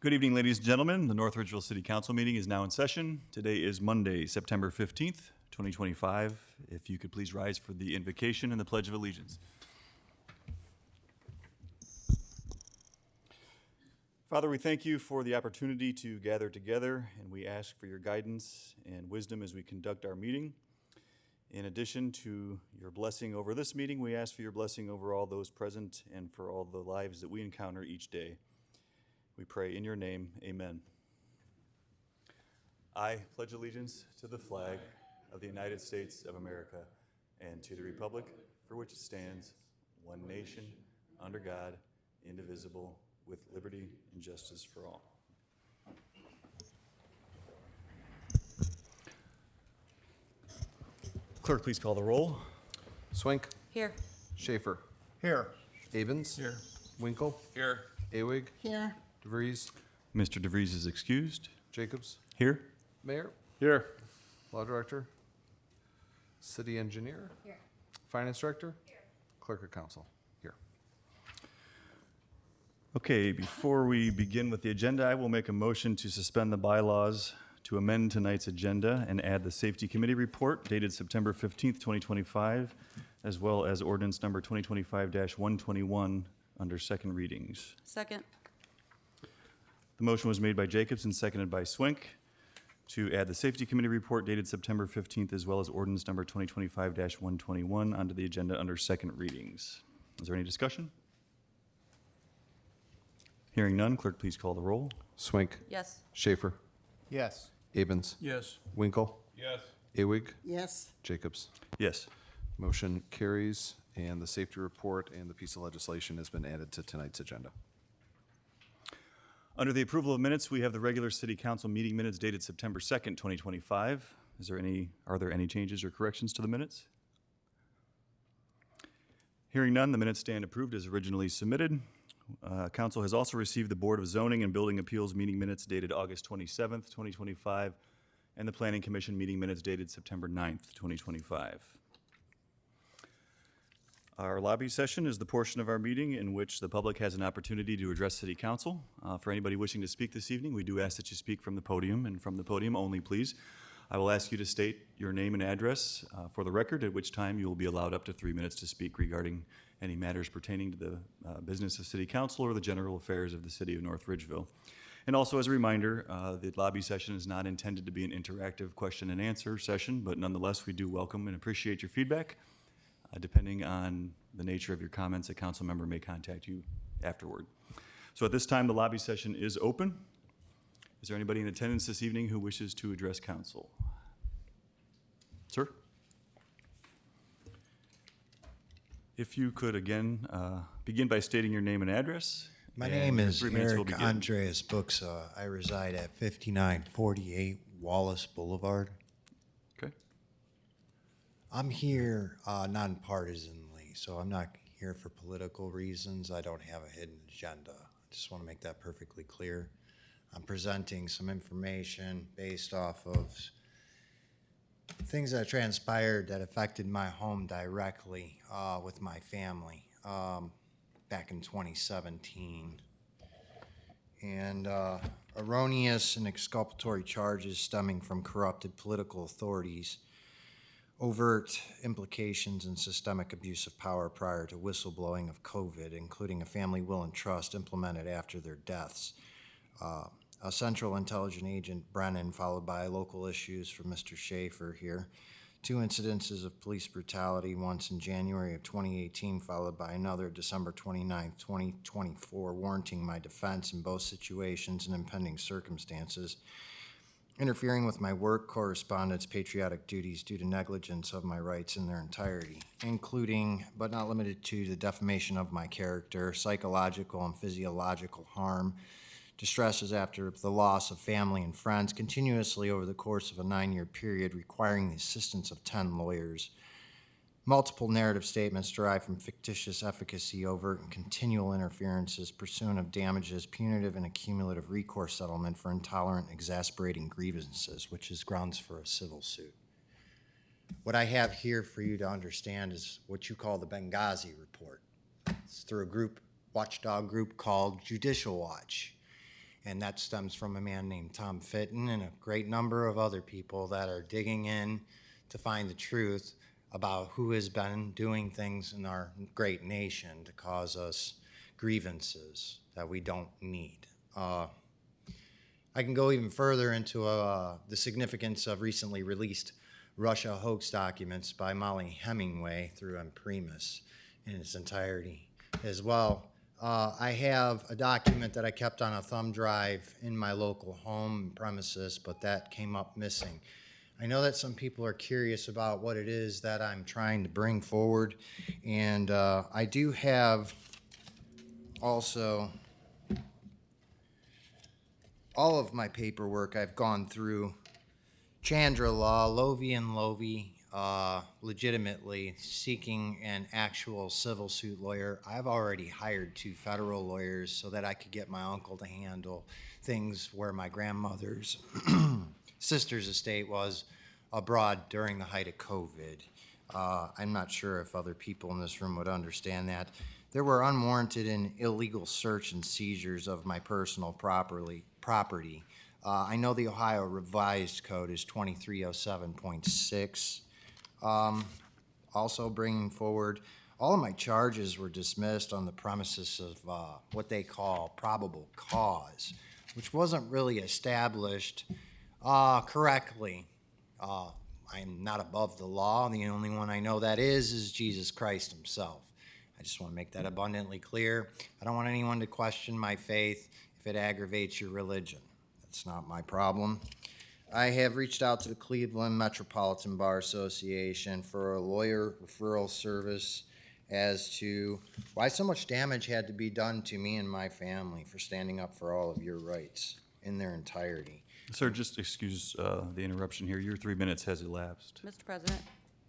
Good evening, ladies and gentlemen. The North Ridgeville City Council meeting is now in session. Today is Monday, September 15th, 2025. If you could please rise for the invocation and the Pledge of Allegiance. Father, we thank you for the opportunity to gather together, and we ask for your guidance and wisdom as we conduct our meeting. In addition to your blessing over this meeting, we ask for your blessing over all those present and for all the lives that we encounter each day. We pray in your name, amen. I pledge allegiance to the flag of the United States of America and to the republic for which it stands, one nation, under God, indivisible, with liberty and justice for all. Clerk, please call the roll. Swink. Here. Schaefer. Here. Avens. Here. Winkle. Here. Awig. Here. DeVries. Mr. DeVries is excused. Jacobs. Here. Mayor. Here. Law Director. City Engineer. Here. Finance Director. Here. Clerk of Council. Here. Okay, before we begin with the agenda, I will make a motion to suspend the bylaws to amend tonight's agenda and add the Safety Committee report dated September 15th, 2025, as well as ordinance number 2025-121 under second readings. Second. The motion was made by Jacobs and seconded by Swink to add the Safety Committee report dated September 15th, as well as ordinance number 2025-121 onto the agenda under second readings. Is there any discussion? Hearing none, clerk, please call the roll. Swink. Yes. Schaefer. Yes. Avens. Yes. Winkle. Yes. Awig. Yes. Jacobs. Yes. Motion carries, and the safety report and the piece of legislation has been added to tonight's agenda. Under the approval of minutes, we have the regular city council meeting minutes dated September 2nd, 2025. Are there any changes or corrections to the minutes? Hearing none, the minutes stand approved as originally submitted. Council has also received the Board of Zoning and Building Appeals meeting minutes dated August 27th, 2025, and the Planning Commission meeting minutes dated September 9th, 2025. Our lobby session is the portion of our meeting in which the public has an opportunity to address City Council. For anybody wishing to speak this evening, we do ask that you speak from the podium, and from the podium only, please. I will ask you to state your name and address for the record, at which time you will be allowed up to 3 minutes to speak regarding any matters pertaining to the business of City Council or the general affairs of the city of North Ridgeville. And also as a reminder, the lobby session is not intended to be an interactive question and answer session, but nonetheless, we do welcome and appreciate your feedback. Depending on the nature of your comments, a council member may contact you afterward. So at this time, the lobby session is open. Is there anybody in attendance this evening who wishes to address council? Sir? If you could again begin by stating your name and address. My name is 3 minutes will Eric begin. Andreas Buxa. I reside at 5948 Wallace Boulevard. Okay. I'm here nonpartisanly, so I'm not here for political reasons. I don't have a hidden agenda. I just want to make that perfectly clear. I'm presenting some information based off of things that transpired that affected my home directly with my family back in 2017. And erroneous and exculpatory charges stemming from corrupted political authorities, overt implications and systemic abuse of power prior to whistleblowing of COVID, including a family will and trust implemented after their deaths. A Central Intelligence Agent Brennan, followed by local issues from Mr. Schaefer here. 2 incidences of police brutality, once in January of 2018, followed by another December 29th, 2024, warranting my defense in both situations and impending circumstances. Interfering with my work correspondence, patriotic duties due to negligence of my rights in their entirety, including, but not limited to, the defamation of my character, psychological and physiological harm, distresses after the loss of family and friends, continuously over the course of a 9-year period, requiring the assistance of 10 lawyers. Multiple narrative statements derived from fictitious efficacy, overt and continual interferences, pursuant of damages, punitive and accumulative recourse settlement for intolerant, exasperating grievances, which is grounds for a civil suit. What I have here for you to understand is what you call the Benghazi report. It's through a group, watchdog group called Judicial Watch. And that stems from a man named Tom Fitton and a great number of other people that are digging in to find the truth about who has been doing things in our great nation to cause us grievances that we don't need. I can go even further into the significance of recently released Russia hoax documents by Molly Hemingway through Imprimis in its entirety as well. I have a document that I kept on a thumb drive in my local home premises, but that came up missing. I know that some people are curious about what it is that I'm trying to bring forward, and I do have also all of my paperwork I've gone through Chandra Law, Lovey and Lovey, legitimately seeking an actual civil suit lawyer. I've already hired 2 federal lawyers so that I could get my uncle to handle things where my grandmother's sister's estate was abroad during the height of COVID. I'm not sure if other people in this room would understand that. There were unwarranted and illegal search and seizures of my personal property. I know the Ohio Revised Code is 2307.6. Also bringing forward, all of my charges were dismissed on the premises of what they call probable cause, which wasn't really established correctly. I'm not above the law. The only one I know that is Jesus Christ himself. I just want to make that abundantly clear. I don't want anyone to question my faith if it aggravates your religion. That's not my problem. I have reached out to the Cleveland Metropolitan Bar Association for a lawyer referral service as to why so much damage had to be done to me and my family for standing up for all of your rights in their entirety. Sir, just excuse the interruption here. Your 3 minutes has elapsed. Mr. President,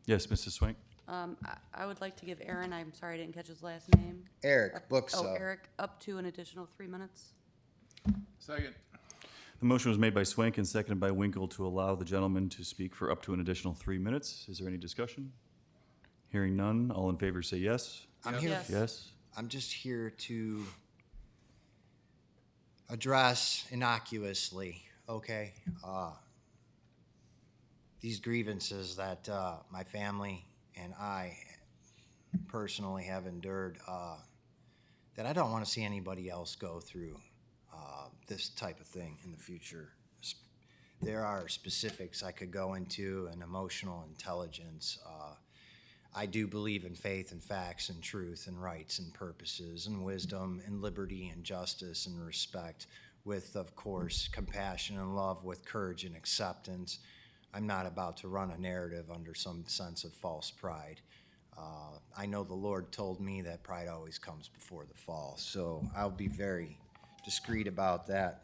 Yes, Mrs. Swank? I would like to give Aaron, I'm sorry I didn't catch his last name. Eric Bookso. Oh, Eric, up to an additional 3 minutes. Second. The motion was made by Swank and seconded by Winkle to allow the gentleman to speak for up to an additional 3 minutes. Is there any discussion? Hearing none, all in favor say yes. I'm here. Yes. Yes? I'm just here to address innocuously, okay, these grievances that my family and I personally have endured that I don't want to see anybody else go through this type of thing in the future. There are specifics I could go into and emotional intelligence. I do believe in faith and facts and truth and rights and purposes and wisdom and liberty and justice and respect with, of course, compassion and love with courage and acceptance. I'm not about to run a narrative under some sense of false pride. I know the Lord told me that pride always comes before the fall, so I'll be very discreet about that.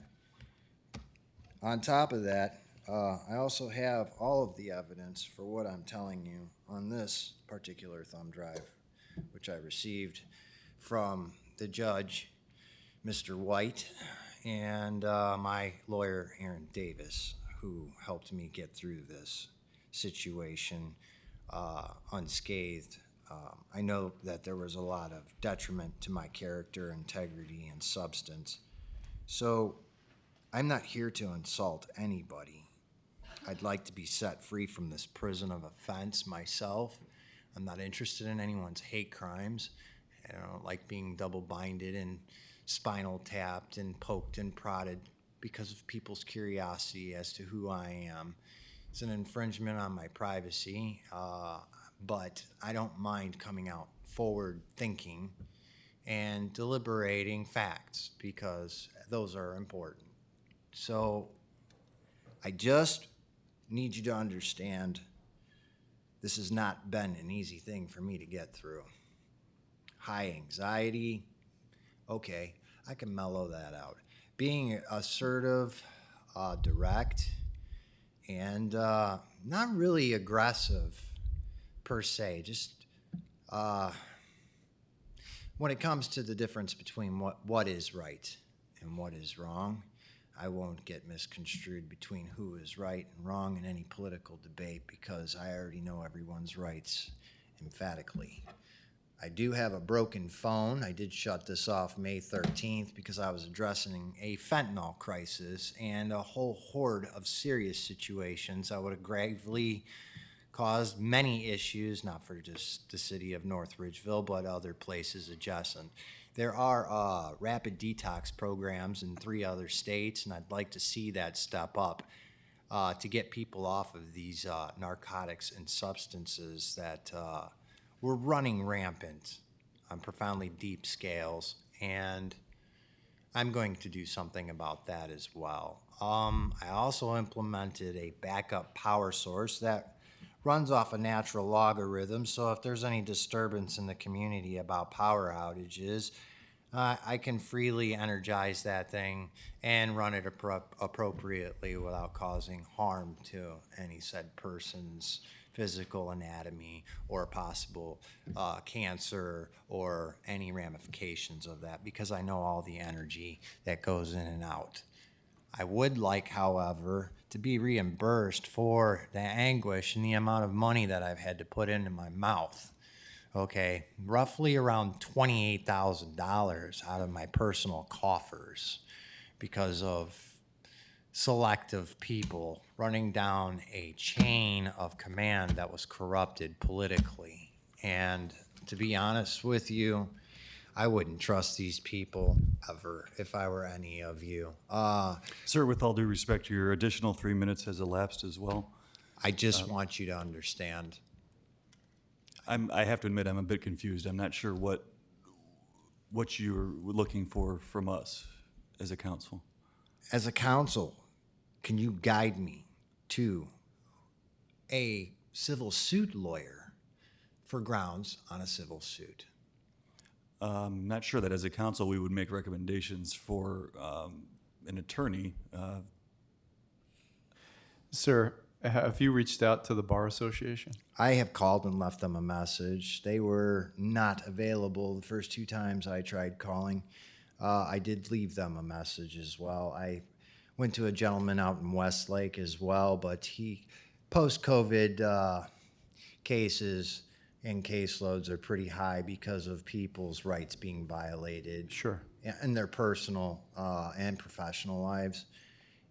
On top of that, I also have all of the evidence for what I'm telling you on this particular thumb drive, which I received from the judge, Mr. White, and my lawyer, Aaron Davis, who helped me get through this situation unscathed. I know that there was a lot of detriment to my character, integrity, and substance. So I'm not here to insult anybody. I'd like to be set free from this prison of offense myself. I'm not interested in anyone's hate crimes. I don't like being double-binded and spinal tapped and poked and prodded because of people's curiosity as to who I am. It's an infringement on my privacy, but I don't mind coming out forward thinking and deliberating facts because those are important. So I just need you to understand this has not been an easy thing for me to get through. High anxiety, okay, I can mellow that out. Being assertive, direct, and not really aggressive per se, just when it comes to the difference between what is right and what is wrong, I won't get misconstrued between who is right and wrong in any political debate because I already know everyone's rights emphatically. I do have a broken phone. I did shut this off May 13th because I was addressing a fentanyl crisis and a whole horde of serious situations that would have gravely caused many issues, not for just the city of North Ridgeville, but other places adjacent. There are rapid detox programs in 3 other states, and I'd like to see that step up to get people off of these narcotics and substances that were running rampant on profoundly deep scales, and I'm going to do something about that as well. I also implemented a backup power source that runs off a natural logarithm, so if there's any disturbance in the community about power outages, I can freely energize that thing and run it appropriately without causing harm to any said person's physical anatomy or possible cancer or any ramifications of that, because I know all the energy that goes in and out. I would like, however, to be reimbursed for the anguish and the amount of money that I've had to put into my mouth. Okay, roughly around $28,000 out of my personal coffers because of selective people running down a chain of command that was corrupted politically. And to be honest with you, I wouldn't trust these people ever if I were any of you. Sir, with all due respect, your additional 3 minutes has elapsed as well. I just want you to understand. I have to admit, I'm a bit confused. I'm not sure what you're looking for from us as a council. As a council, can you guide me to a civil suit lawyer for grounds on a civil suit? I'm not sure that as a council, we would make recommendations for an attorney. Sir, have you reached out to the Bar Association? I have called and left them a message. They were not available the first 2 times I tried calling. I did leave them a message as well. I went to a gentleman out in Westlake as well, but he, post-COVID cases and caseloads are pretty high because of people's rights being violated. Sure. In their personal and professional lives.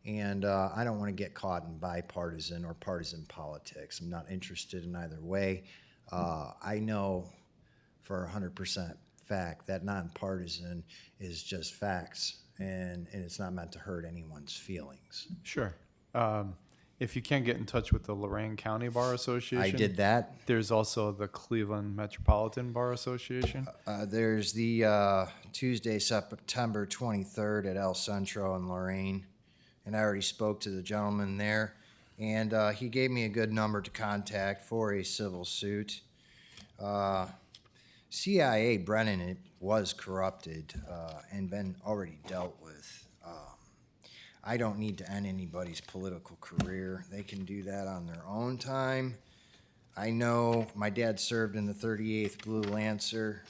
And I don't want to get caught in bipartisan or partisan politics. I'm not interested in either way. I know for 100% fact that nonpartisan is just facts, and it's not meant to hurt anyone's feelings. Sure. If you can't get in touch with the Lorain County Bar Association, I did that. There's also the Cleveland Metropolitan Bar Association. There's the Tuesday, September 23rd at El Centro in Lorain. And I already spoke to the gentleman there, and he gave me a good number to contact for a civil suit. CIA Brennan, it was corrupted and been already dealt with. I don't need to end anybody's political career. They can do that on their own time. I know my dad served in the 38th Blue Lancer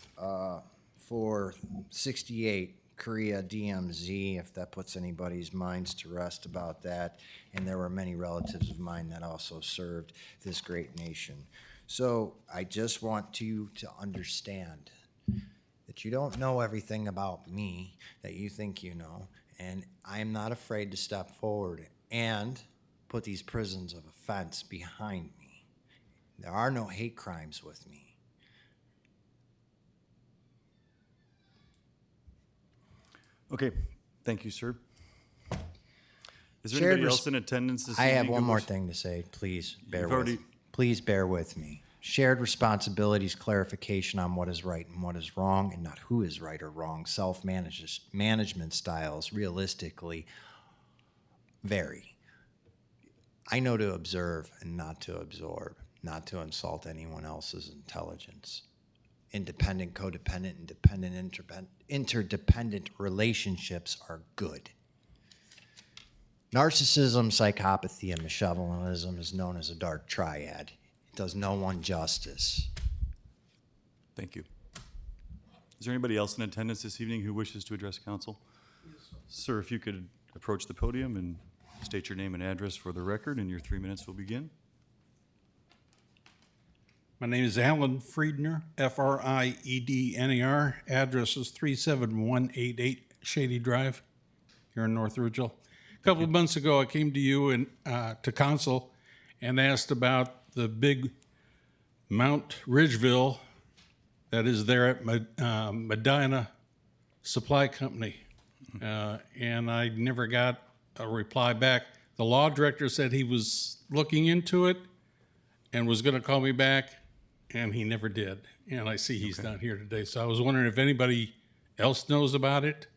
for 68 Korea DMZ, if that puts anybody's minds to rest about that. And there were many relatives of mine that also served this great nation. So I just want you to understand that you don't know everything about me that you think you know, and I'm not afraid to step forward and put these prisons of offense behind me. There are no hate crimes with me. Okay, thank you, sir. Is there Shared anybody else in attendance this I evening? have who one more wish- thing to say. Please bear You've with already- Please bear with me. Shared responsibilities, clarification on what is right and what is wrong, and not who is right or wrong. Self-management styles realistically vary. I know to observe and not to absorb, not to insult anyone else's intelligence. Independent, codependent, independent, interdependent relationships are good. Narcissism, psychopathy, and malevolism is known as a dark triad. It does no one justice. Thank you. Is there anybody else in attendance this evening who wishes to address council? Sir, if you could approach the podium and state your name and address for the record, and your 3 minutes will begin. My name is Alan Friedner, Friedner. Address is 37188 Shady Drive here in North Ridgeville. A couple of months ago, I came to you and to council and asked about the big Mount Ridgeville that is there at Medina Supply Company. And I never got a reply back. The law director said he was looking into it and was going to call me back, and he never did. And I see he's not here today. So I was wondering if anybody else knows about it.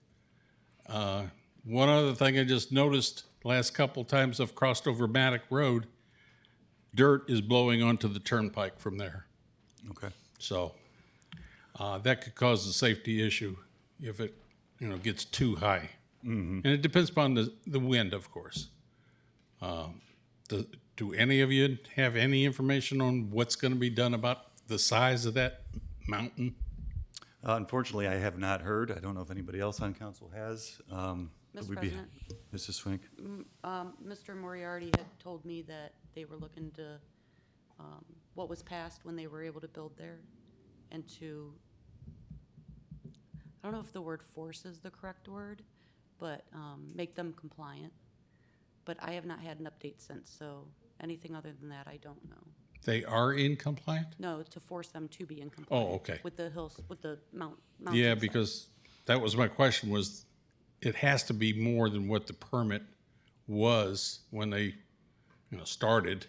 One other thing I just noticed the last couple times I've crossed over Maddock Road, dirt is blowing onto the turnpike from there. Okay. So that could cause a safety issue if it gets too high. And it depends upon the wind, of course. Do any of you have any information on what's going to be done about the size of that mountain? Unfortunately, I have not heard. I don't know if anybody else on council has. Mr. President, Mrs. Swink? Mr. Moriarty had told me that they were looking to, what was passed when they were able to build there, and to, I don't know if the word force is the correct word, but make them compliant. But I have not had an update since, so anything other than that, I don't know. They are in compliant? No, to force them to be in compliance. Oh, okay. With the hills, with the mountain. Yeah, because that was my question, was it has to be more than what the permit was when they started.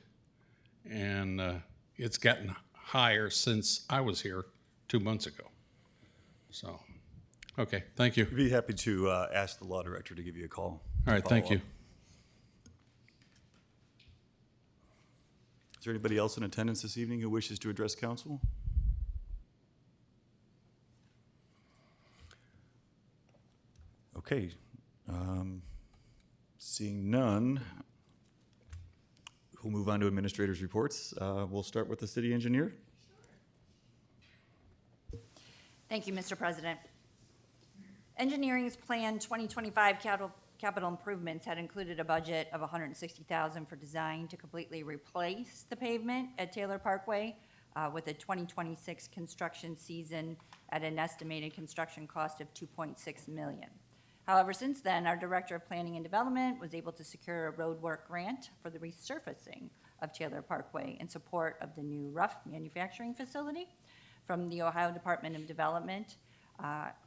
And it's gotten higher since I was here 2 months ago. So, okay, thank you. I'd be happy to ask the law director to give you a call. All right, thank Follow you. up. Is there anybody else in attendance this evening who wishes to address council? Okay. Seeing none, we'll move on to administrators' reports. We'll start with the city engineer. Thank you, Mr. President. Engineering's planned 2025 capital improvements had included a budget of $160,000 for design to completely replace the pavement at Taylor Parkway with a 2026 construction season at an estimated construction cost of $2.6 million. However, since then, our Director of Planning and Development was able to secure a roadwork grant for the resurfacing of Taylor Parkway in support of the new rough manufacturing facility from the Ohio Department of Development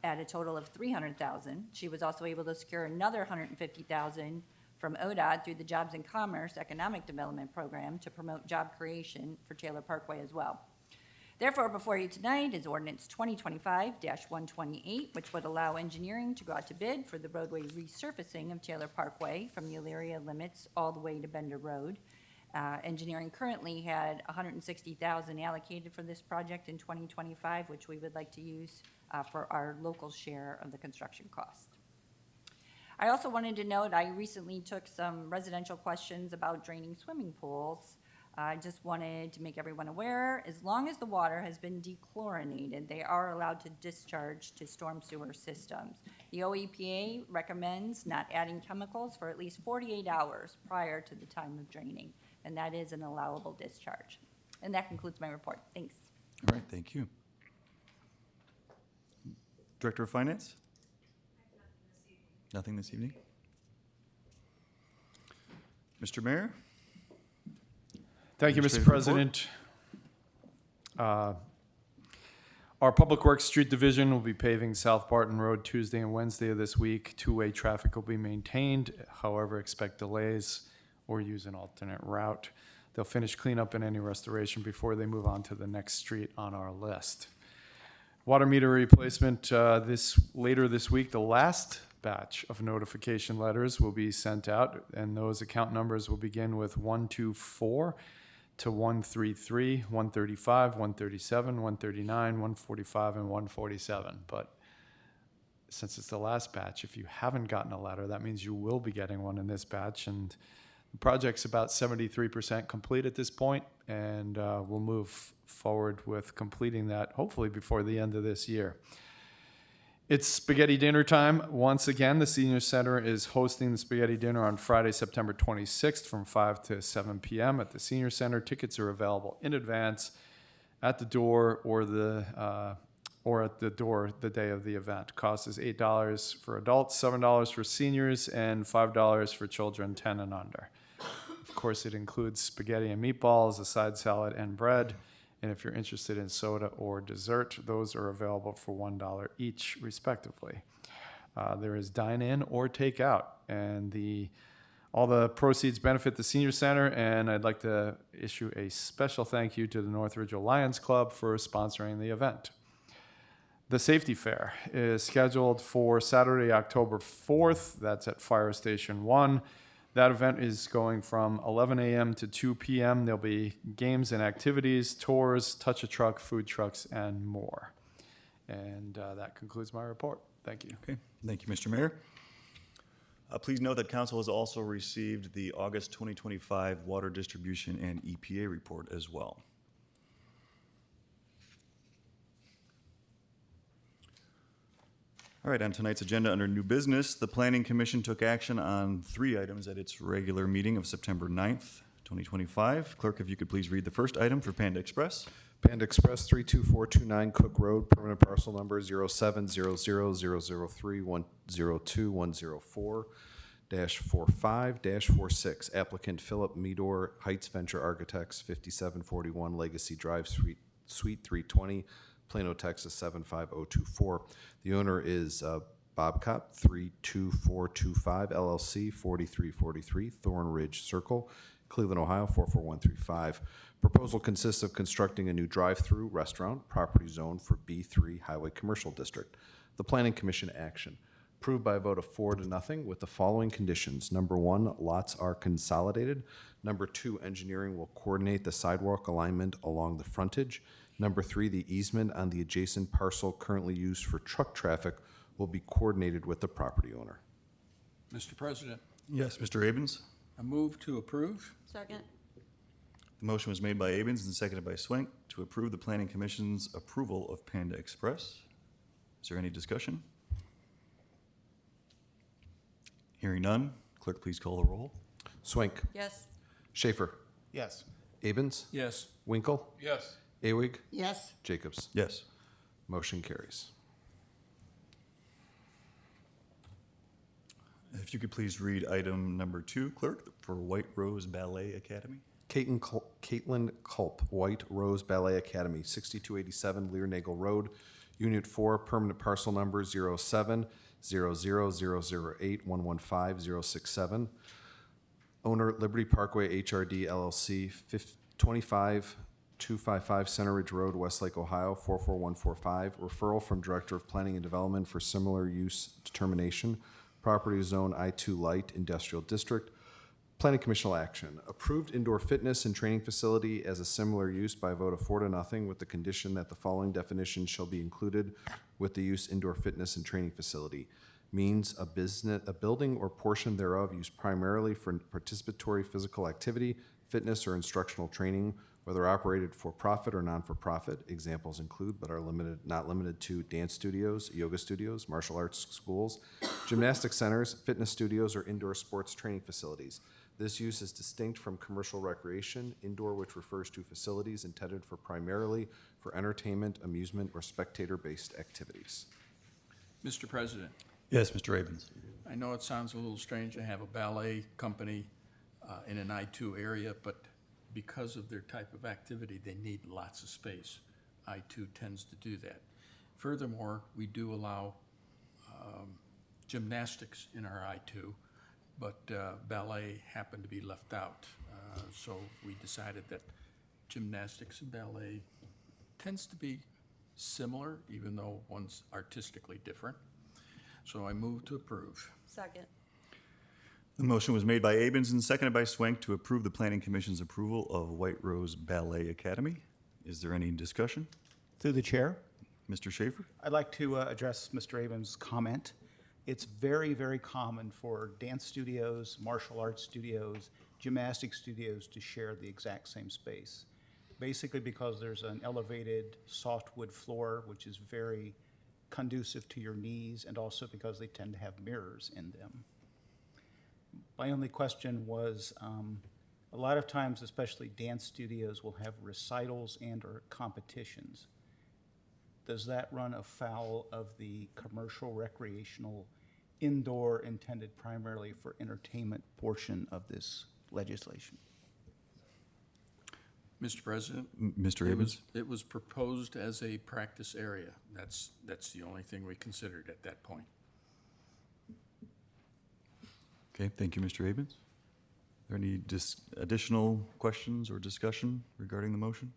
at a total of $300,000. She was also able to secure another $150,000 from ODOT through the Jobs and Commerce Economic Development Program to promote job creation for Taylor Parkway as well. Therefore, before you tonight is Ordinance 2025-128, which would allow engineering to go out to bid for the roadway resurfacing of Taylor Parkway from the Elyria limits all the way to Bender Road. Engineering currently had $160,000 allocated for this project in 2025, which we would like to use for our local share of the construction cost. I also wanted to note I recently took some residential questions about draining swimming pools. I just wanted to make everyone aware, as long as the water has been dechlorinated, they are allowed to discharge to storm sewer systems. The OEPA recommends not adding chemicals for at least 48 hours prior to the time of draining, and that is an allowable discharge. And that concludes my report. Thanks. All right, thank you. Director of Finance? Nothing this evening. Mr. Mayor? Thank you, Mr. Administrative President. Our Public Works Street Division will be paving South Barton Road Tuesday and Wednesday of this week. Two-way traffic will be maintained. However, expect delays or use an alternate route. They'll finish cleanup and any restoration before they move on to the next street on our list. Water meter replacement later this week. The last batch of notification letters will be sent out, and those account numbers will begin with 124 to 133, 135, 137, 139, 145, and 147. But since it's the last batch, if you haven't gotten a letter, that means you will be getting one in this batch. And the project's about 73% complete at this point, and we'll move forward with completing that hopefully before the end of this year. It's spaghetti dinner time. Once again, the Senior Center is hosting the spaghetti dinner on Friday, September 26th from 5 to 7 p.m. at the Senior Center. Tickets are available in advance at the door or at the door the day of the event. Cost is $8 for adults, $7 for seniors, and $5 for children 10 and under. Of course, it includes spaghetti and meatballs, a side salad, and bread. And if you're interested in soda or dessert, those are available for $1 each, respectively. There is dine-in or takeout, and all the proceeds benefit the senior center. And I'd like to issue a special thank you to the North Ridgeville Lions Club for sponsoring the event. The Safety Fair is scheduled for Saturday, October 4th. That's at Fire Station 1. That event is going from 11 a.m. to 2 p.m. There'll be games and activities, tours, touch-a-truck, food trucks, and more. And that concludes my report. Thank you. Okay, thank you, Mr. Mayor. Please note that council has also received the August 2025 Water Distribution and EPA report as well. All right, on tonight's agenda under new business, the Planning Commission took action on 3 items at its regular meeting of September 9th, 2025. Clerk, if you could please read the first item for Panda Express. Panda Express, 32429 Cook Road, permanent parcel number 0700000102-104-45-46. Applicant Philip Meador, Heights Venture Architects, 5741 Legacy Drive, Suite 320, Plano, Texas 75024. The owner is Bobcott 32425 LLC, 4343 Thorn Ridge Circle, Cleveland, Ohio 44135. Proposal consists of constructing a new drive-through restaurant, property zone for B3 Highway Commercial District. The Planning Commission action. Approved by a vote of 4-0 with the following conditions. Number 1, lots are consolidated. Number 2, engineering will coordinate the sidewalk alignment along the frontage. Number 3, the easement on the adjacent parcel currently used for truck traffic will be coordinated with the property owner. Mr. President, Yes, Mr. Abens. I move to approve. Second? The motion was made by Abens and seconded by Swank to approve the Planning Commission's approval of Panda Express. Is there any discussion? Hearing none, clerk, please call the roll. Swank. Yes. Schaefer. Yes. Abens. Yes. Winkle. Yes. Awig. Yes. Jacobs. Yes. Motion carries. If you could please read item number 2, clerk, for White Rose Ballet Academy. Caitlin Culp, White Rose Ballet Academy, 6287 Learnagel Road, Unit 4, permanent parcel number 0700008115-067. Owner Liberty Parkway HRD LLC, 25255 Center Ridge Road, Westlake, Ohio 44145. Referral from Director of Planning and Development for similar use determination. Property zone I-2 Light Industrial District. Planning Commission action. Approved indoor fitness and training facility as a similar use by a vote of 4-0 with the condition that the following definition shall be included with the use indoor fitness and training facility. Means a building or portion thereof used primarily for participatory physical activity, fitness, or instructional training, whether operated for profit or non-for-profit. Examples include, but are not limited to, dance studios, yoga studios, martial arts schools, gymnastic centers, fitness studios, or indoor sports training facilities. This use is distinct from commercial recreation, indoor, which refers to facilities intended for primarily for entertainment, amusement, or spectator-based activities. Mr. President, Yes, Mr. Abens. I know it sounds a little strange to have a ballet company in an I-2 area, but because of their type of activity, they need lots of space. I-2 tends to do that. Furthermore, we do allow gymnastics in our I-2, but ballet happened to be left out. So we decided that gymnastics and ballet tends to be similar, even though one's artistically different. So I move to approve. Second? The motion was made by Abens and seconded by Swank to approve the Planning Commission's approval of White Rose Ballet Academy. Is there any discussion? Through the chair, Mr. Schaefer? I'd like to address Mr. Abens' comment. It's very, very common for dance studios, martial arts studios, gymnastic studios to share the exact same space. Basically because there's an elevated softwood floor, which is very conducive to your knees, and also because they tend to have mirrors in them. My only question was, A lot of times, especially dance studios, will have recitals and/or competitions. Does that run afoul of the commercial recreational indoor intended primarily for entertainment portion of this legislation? Mr. President? Mr. Abens? It was proposed as a practice area. That's the only thing we considered at that point. Okay, thank you, Mr. Abens. Are there any additional questions or discussion regarding the motion?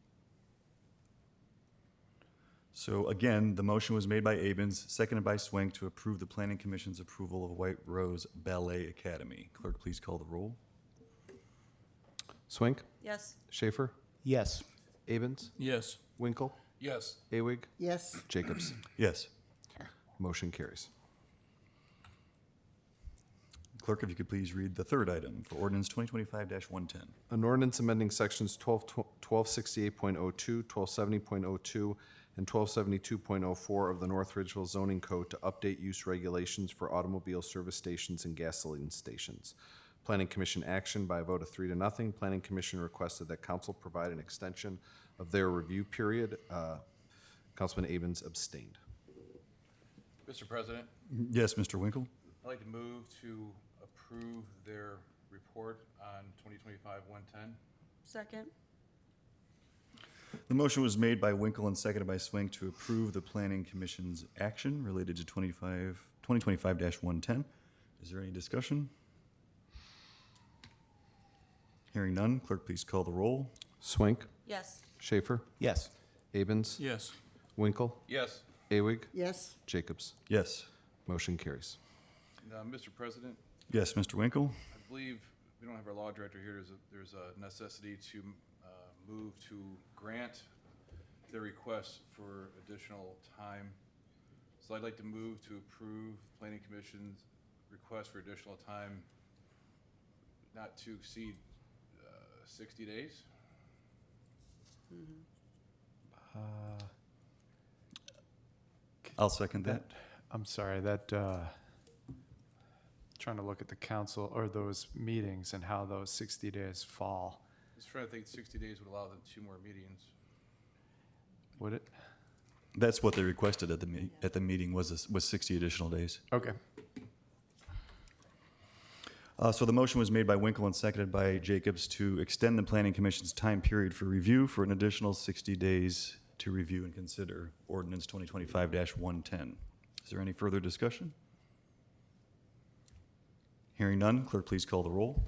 So again, the motion was made by Abens, seconded by Swank to approve the Planning Commission's approval of White Rose Ballet Academy. Clerk, please call the roll. Swank, Yes. Schaefer, Yes. Abens, Yes. Winkle, Yes. Awig, Yes. Jacobs. Yes. Motion carries. Clerk, if you could please read the third item for ordinance 2025-110. An ordinance amending sections 1268.02, 1270.02, and 1272.04 of the North Ridgeville zoning code to update use regulations for automobile service stations and gasoline stations. Planning Commission action by a vote of 3-0. Planning Commission requested that council provide an extension of their review period. Councilman Abens abstained. Mr. President, Yes, Mr. Winkle? I'd like to move to approve their report on 2025-110. Second. The motion was made by Winkle and seconded by Swank to approve the Planning Commission's action related to 2025-110. Is there any discussion? Hearing none, clerk, please call the roll. Swank, Yes. Schaefer, Yes. Abens, Yes. Winkle, Yes. Awig, Yes. Jacobs. Yes. Motion carries. Mr. President, Yes, Mr. Winkle? I believe we don't have our law director here. There's a necessity to move to grant their request for additional time. So I'd like to move to approve Planning Commission's request for additional time not to exceed 60 days. I'll second that. I'm sorry, trying to look at the council or those meetings and how those 60 days fall. Just trying to think 60 days would allow them 2 more meetings. Would it? That's what they requested at the meeting was 60 additional days. Okay. So the motion was made by Winkle and seconded by Jacobs to extend the Planning Commission's time period for review for an additional 60 days to review and consider ordinance 2025-110. Is there any further discussion? Hearing none, clerk, please call the roll.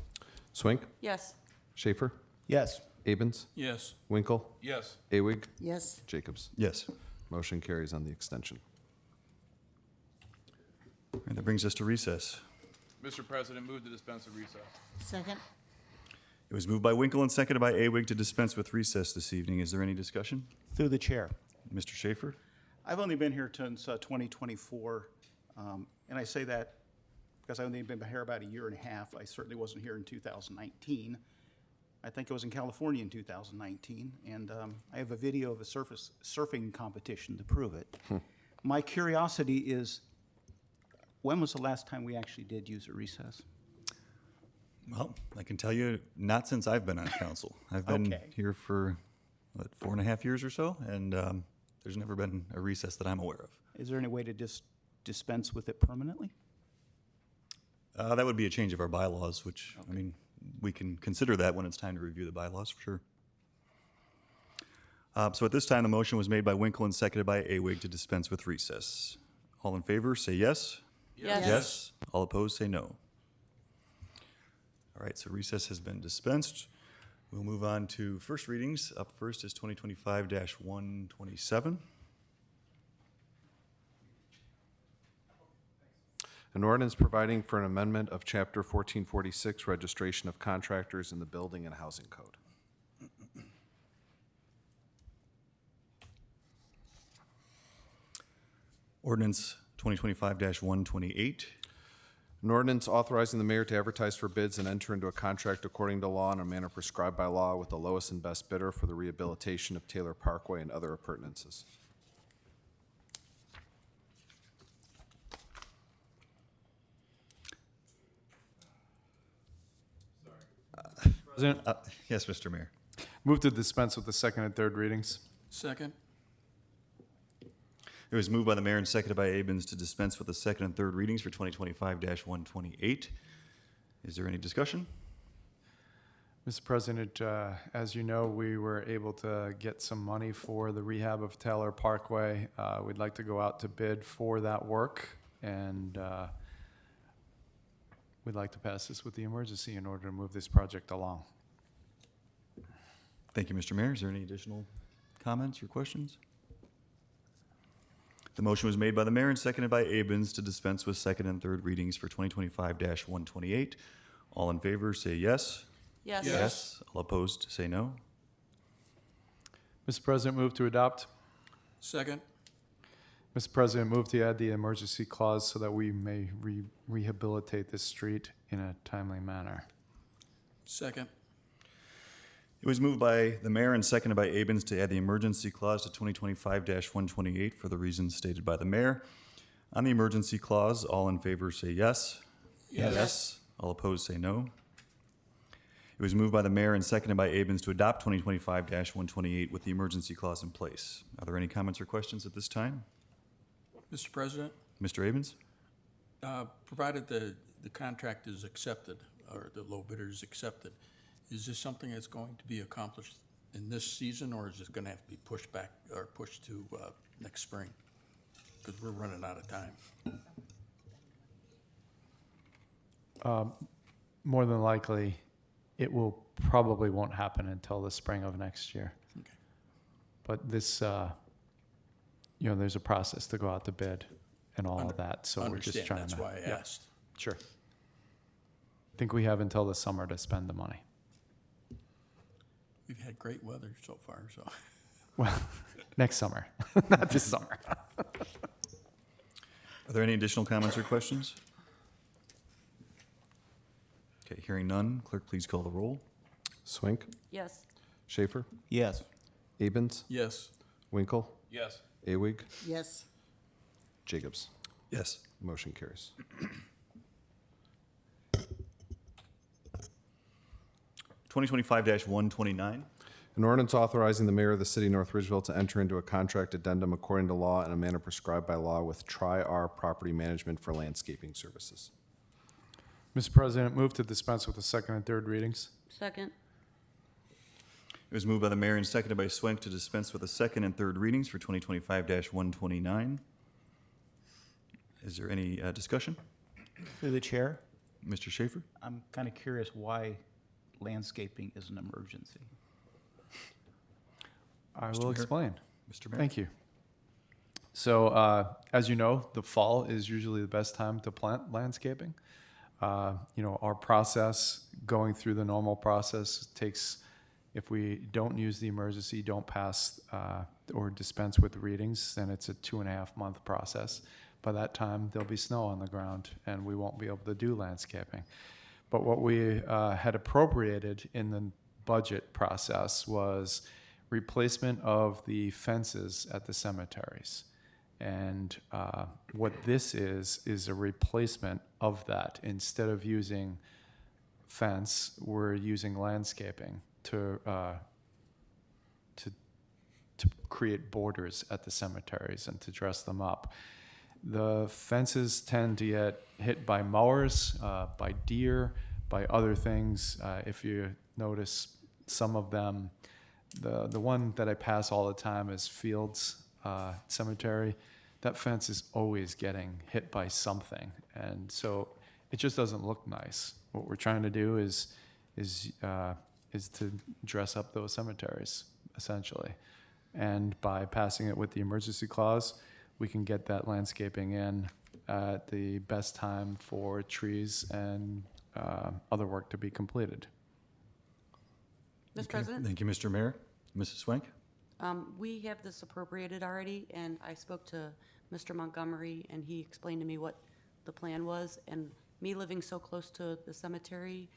Swank, Yes. Schaefer, Yes. Abens, Yes. Winkle, Yes. Awig, Yes. Jacobs. Yes. Motion carries on the extension. And that brings us to recess. Mr. President, move to dispense with recess. Second. It was moved by Winkle and seconded by Awig to dispense with recess this evening. Is there any discussion? Through the chair. Mr. Schaefer? I've only been here since 2024, and I say that because I've only been here about a year and a half. I certainly wasn't here in 2019. I think I was in California in 2019, and I have a video of a surfing competition to prove it. My curiosity is, when was the last time we actually did use a recess? Well, I can tell you, not since I've been on council. I've been Okay. here for, 4.5 years or so, and there's never been a recess that I'm aware of. Is there any way to dispense with it permanently? That would be a change of our bylaws, which, I mean, we can consider that when it's time to review the bylaws, for sure. So at this time, the motion was made by Winkle and seconded by Awig to dispense with recess. All in favor, say yes. Yes. Yes. All opposed, say no. All right, so recess has been dispensed. We'll move on to first readings. Up first is 2025-127. An ordinance providing for an amendment of Chapter 1446, Registration of Contractors in the Building and Housing Code. Ordinance 2025-128. An ordinance authorizing the mayor to advertise for bids and enter into a contract according to law in a manner prescribed by law with the lowest and best bidder for the rehabilitation of Taylor Parkway and other appurtenances. President, Yes, Mr. Mayor. move to dispense with the second and third readings. Second? It was moved by the mayor and seconded by Abens to dispense with the second and third readings for 2025-128. Is there any discussion? Mr. President, as you know, we were able to get some money for the rehab of Taylor Parkway. We'd like to go out to bid for that work, and we'd like to pass this with the emergency in order to move this project along. Thank you, Mr. Mayor. Is there any additional comments or questions? The motion was made by the mayor and seconded by Abens to dispense with second and third readings for 2025-128. All in favor, say yes. Yes. Yes. All opposed, say no. Mr. President, move to adopt. Second? Mr. President, move to add the emergency clause so that we may rehabilitate this street in a timely manner. Second? It was moved by the mayor and seconded by Abens to add the emergency clause to 2025-128 for the reasons stated by the mayor. On the emergency clause, all in favor say yes. Yes. All opposed say no. It was moved by the mayor and seconded by Abens to adopt 2025-128 with the emergency clause in place. Are there any comments or questions at this time? Mr. President, Mr. Abens? provided the contract is accepted, or the low bidder is accepted, is this something that's going to be accomplished in this season, or is it going to have to be pushed back or pushed to next spring? Because we're running out of time. More than likely, it will probably won't happen until the spring of next year. Okay. But this, there's a process to go out to bid and all of that, so we're just Understand, trying that's to. why I yeah, asked. Sure. I think we have until the summer to spend the money. We've had great weather so far, so. Well, next summer, not this summer. Are there any additional comments or questions? Okay, hearing none, clerk, please call the roll. Swink, Yes. Schaefer, Yes. Abens, Yes. Winkle, Yes. Awig, Yes. Jacobs. Yes. Motion carries. 2025-129. An ordinance authorizing the mayor of the city of North Ridgeville to enter into a contract addendum according to law in a manner prescribed by law with Tri-R Property Management for landscaping services. Mr. President, move to dispense with the second and third readings. Second. It was moved by the mayor and seconded by Swank to dispense with the second and third readings for 2025-129. Is there any discussion? Through the chair, Mr. Schaefer? I'm kind of curious why landscaping is an emergency. I Mr. will Mayor. explain. Mr. Mayor? Thank you. So, as you know, the fall is usually the best time to plant landscaping. Our process, going through the normal process, takes, if we don't use the emergency, don't pass or dispense with readings, then it's a 2.5-month process. By that time, there'll be snow on the ground, and we won't be able to do landscaping. But what we had appropriated in the budget process was replacement of the fences at the cemeteries. And what this is a replacement of that. Instead of using fence, we're using landscaping to create borders at the cemeteries and to dress them up. The fences tend to get hit by mowers, by deer, by other things. If you notice, some of them, the one that I pass all the time is Fields Cemetery. That fence is always getting hit by something, and so it just doesn't look nice. What we're trying to do is to dress up those cemeteries, essentially. And by passing it with the emergency clause, we can get that landscaping in at the best time for trees and other work to be completed. Mr. President? Thank you, Mr. Mayor. Mrs. Swank? We have this appropriated already, and I spoke to Mr. Montgomery, and he explained to me what the plan was, and me living so close to the cemetery,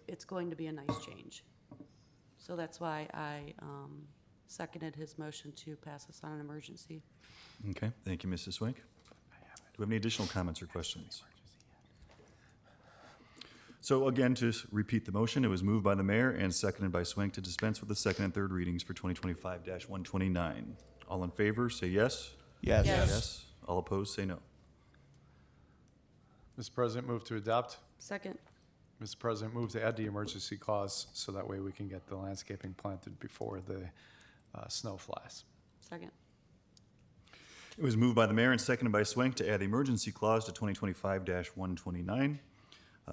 it's going to be a nice change. So that's why I seconded his motion to pass this on an emergency. Okay, thank you, Mrs. Swank. Do we have any additional comments or questions? So again, to repeat the motion, it was moved by the mayor and seconded by Swank to dispense with the second and third readings for 2025-129. All in favor, say yes. Yes. Yes. All opposed, say no. Mr. President, move to adopt. Second. Mr. President, move to add the emergency clause so that way we can get the landscaping planted before the snow flies. Second. It was moved by the mayor and seconded by Swank to add the emergency clause to 2025-129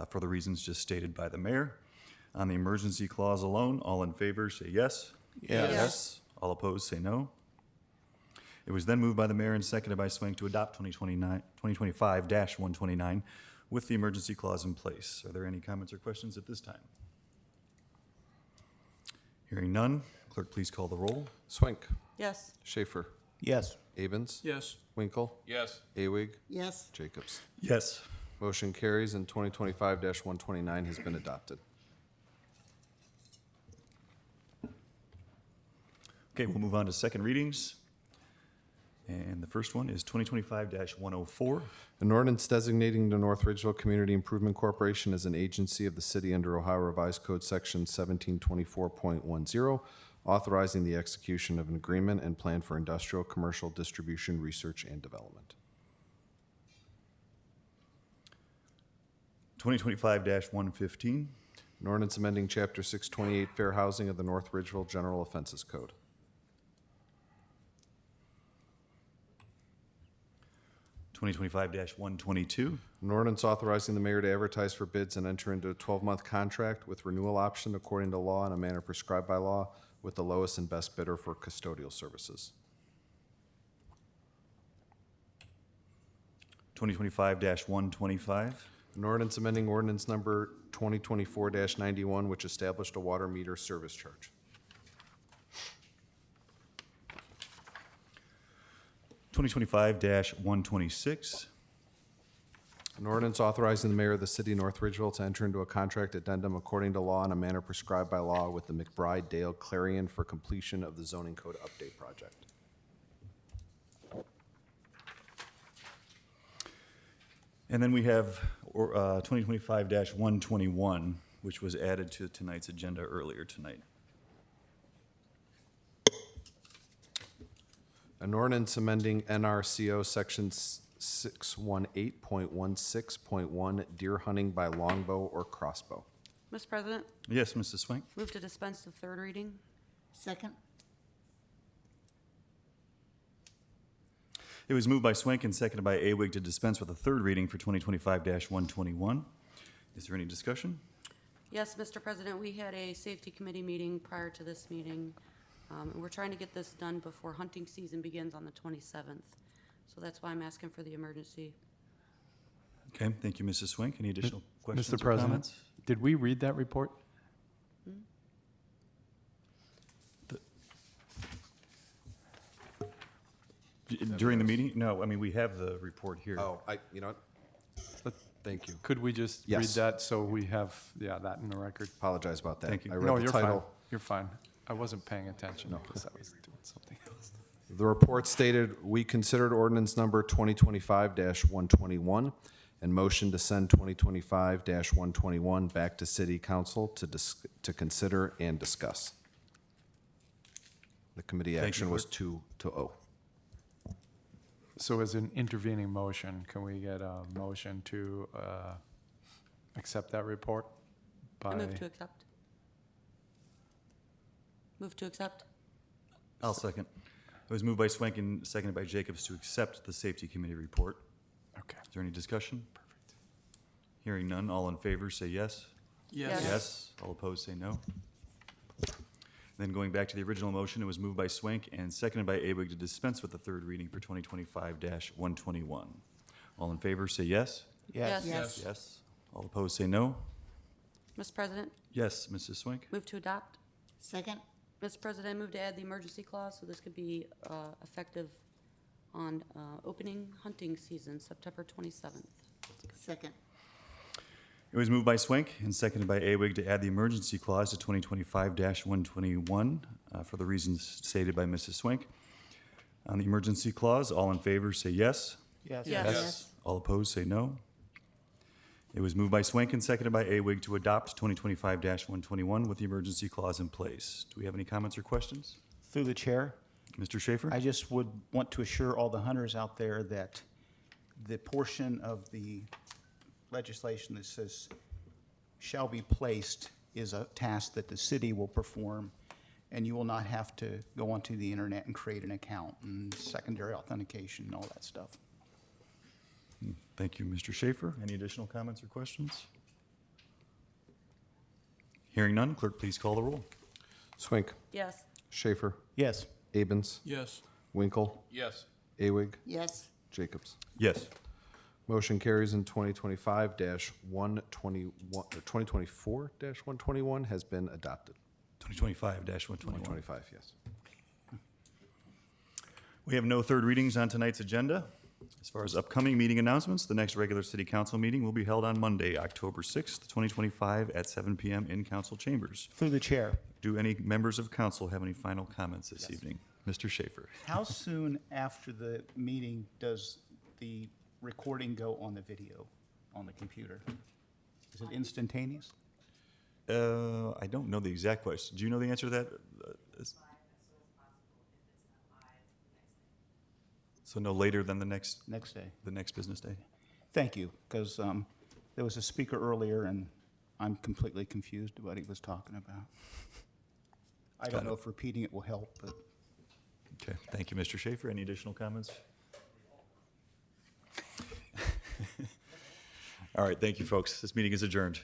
for the reasons just stated by the mayor. On the emergency clause alone, all in favor say yes. Yes. All opposed say no. It was then moved by the mayor and seconded by Swank to adopt 2025-129 with the emergency clause in place. Are there any comments or questions at this time? Hearing none, clerk, please call the roll. Swank. Yes. Schaefer. Yes. Abens. Yes. Winkle. Yes. Awig. Yes. Jacobs. Yes. Motion carries and 2025-129 has been adopted. Okay, we'll move on to second readings. And the first one is 2025-104. An ordinance designating the North Ridgeville Community Improvement Corporation as an agency of the city under Ohio Revised Code Section 1724.10, authorizing the execution of an agreement and plan for industrial, commercial, distribution, research, and development. 2025-115. An ordinance amending Chapter 628 Fair Housing of the North Ridgeville General Offenses Code. 2025-122. An ordinance authorizing the mayor to advertise for bids and enter into a 12-month contract with renewal option according to law in a manner prescribed by law with the lowest and best bidder for custodial services. 2025-125. An ordinance amending ordinance number 2024-91, which established a water meter service charge. 2025-126. An ordinance authorizing the mayor of the city of North Ridgeville to enter into a contract addendum according to law in a manner prescribed by law with the McBride Dale Clarion for completion of the zoning code update project. And then we have 2025-121, which was added to tonight's agenda earlier tonight. An ordinance amending NRCO Section 618.16.1 deer hunting by longbow or crossbow. Mr. President, Yes, Mrs. Swank? move to dispense the third reading. Second? It was moved by Swank and seconded by Awig to dispense with a third reading for 2025-121. Is there any discussion? Yes, Mr. President, we had a safety committee meeting prior to this meeting. And we're trying to get this done before hunting season begins on the 27th. So that's why I'm asking for the emergency. Okay, thank you, Mrs. Swank. Any additional questions Mr. or President, comments? did we read that report? During the meeting? No, I mean, we have the report here. You know what? Thank you. Could we just read Yes. that so we have, that in the record? Apologize about that. Thank you. I No, read the you're title. fine. You're fine. I wasn't paying attention because I was doing something else. The report stated, we considered ordinance number 2025-121 and motion to send 2025-121 back to city council to consider and discuss. The committee Thank you, action was clerk. 2-0. So as an intervening motion, can we get a motion to accept that report? I By move to accept. Move to accept. I'll second. It was moved by Swank and seconded by Jacobs to accept the safety committee report. Okay. Is there any discussion? Perfect. Hearing none, all in favor say yes. Yes. Yes. All opposed say no. Then going back to the original motion, it was moved by Swank and seconded by Awig to dispense with the third reading for 2025-121. All in favor say yes. Yes. Yes. Yes. All opposed say no. Mr. President, Yes, Mrs. Swank? move to adopt. Second? Mr. President, I move to add the emergency clause so this could be effective on opening hunting season, September 27th. Second? It was moved by Swank and seconded by Awig to add the emergency clause to 2025-121 for the reasons stated by Mrs. Swank. On the emergency clause, all in favor say yes. Yes. Yes. All opposed say no. It was moved by Swank and seconded by Awig to adopt 2025-121 with the emergency clause in place. Do we have any comments or questions? Through the chair, Mr. Schaefer? I just would want to assure all the hunters out there that the portion of the legislation that says shall be placed is a task that the city will perform, and you will not have to go onto the internet and create an account and secondary authentication and all that stuff. Thank you, Mr. Schaefer. Any additional comments or questions? Hearing none, clerk, please call the roll. Swink, Yes. Schaefer, Yes. Abens, Yes. Winkle, Yes. Awig, yes, Jacobs. Yes. Motion carries in 2025-121, or 2024-121 has been adopted. 2025-121. 2025, yes. We have no third readings on tonight's agenda. As far as upcoming meeting announcements, the next regular city council meeting will be held on Monday, October 6th, 2025 at 7 p.m. in council chambers. Through the chair, Do any members of council have any final comments this evening? Mr. Schaefer? how soon after the meeting does the recording go on the video, on the computer? Is it instantaneous? I don't know the exact question. Do you know the answer to that? So no later than the next Next day. business day? Thank you, because there was a speaker earlier, and I'm completely confused what he was talking about. I don't know if repeating it will help, but Okay, thank you, Mr. Schaefer. Any additional comments? All right, thank you, folks. This meeting is adjourned.